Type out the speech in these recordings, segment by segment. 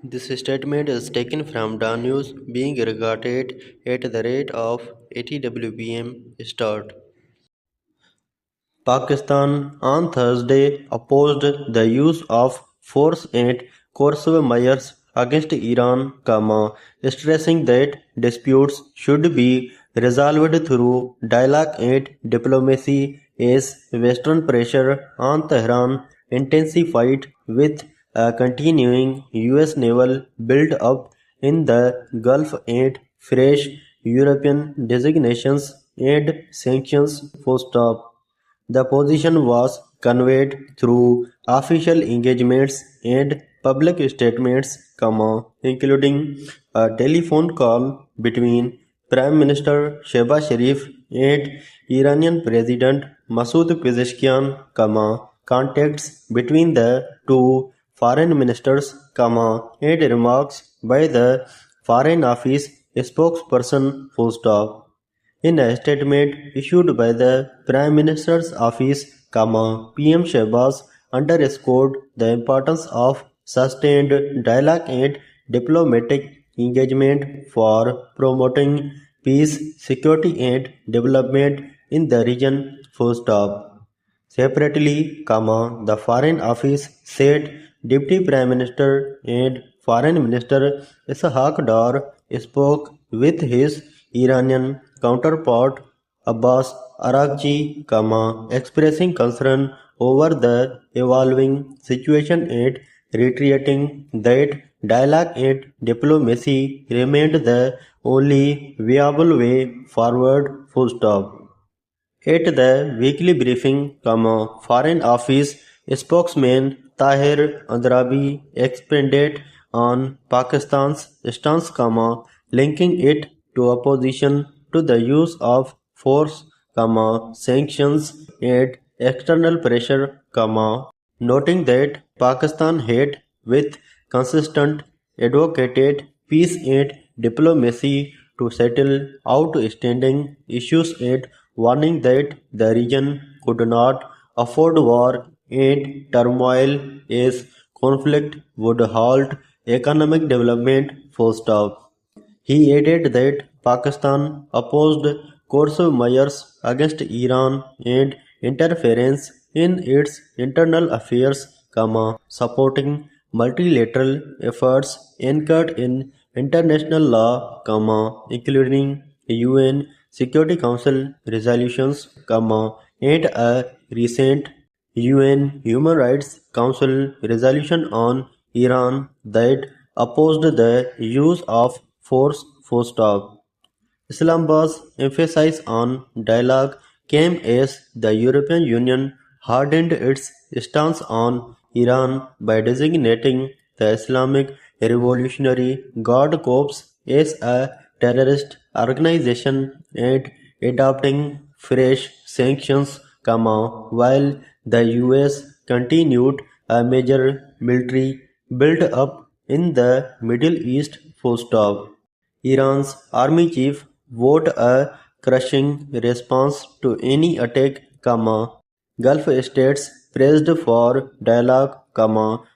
This statement is taken from DAWN News being regarded at the rate of 80 WPM start. Pakistan on Thursday opposed the use of force and coercive measures against Iran, stressing that disputes should be resolved through dialogue and diplomacy as Western pressure on Tehran intensified with a continuing US naval build-up in the Gulf and fresh European designations and sanctions for stop. The position was conveyed through official engagements and public statements, including a telephone call between Prime Minister Shehbaz Sharif and Iranian President Masoud Pezeshkian, contacts between the two foreign ministers, and remarks by the Foreign Office spokesperson, full stop. In a statement issued by the Prime Minister's Office, PM Shehbaz underscored the importance of sustained dialogue and diplomatic engagement for promoting peace, security and development in the region. Full stop. Separately, the Foreign Office said Deputy Prime Minister and Foreign Minister Ishaq Dar spoke with his Iranian counterpart Abbas Araghchi, expressing concern over the evolving situation and reiterating that dialogue and diplomacy remained the only viable way forward. Full stop. At the weekly briefing, Foreign Office spokesman Tahir Andrabi expanded on Pakistan's stance, linking it to opposition to the use of force, sanctions and external pressure, noting that Pakistan had with consistent advocated peace and diplomacy to settle outstanding issues and warning that the region could not afford war and turmoil as conflict would halt economic development. Full stop. He added that Pakistan opposed coercive measures against Iran and interference in its internal affairs, supporting multilateral efforts anchored in international law, including UN Security Council resolutions, and a recent UN Human Rights Council resolution on Iran that opposed the use of force. Full stop. Islamabad's emphasis on dialogue came as the European Union hardened its stance on Iran by designating the Islamic Revolutionary Guard Corps as a terrorist organization and adopting fresh sanctions, while the US continued a major military build-up in the Middle East. Full stop. Iran's army chief vowed a crushing response to any attack, Gulf states pressed for dialogue,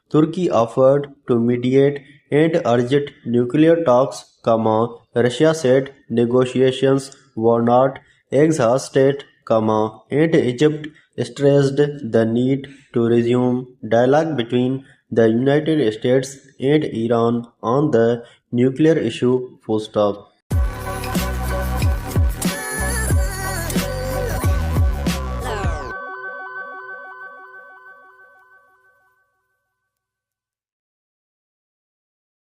Turkey offered to mediate and urged nuclear talks, Russia said negotiations were not exhausted, and Egypt stressed the need to resume dialogue between the United States and Iran on the nuclear issue. Full stop.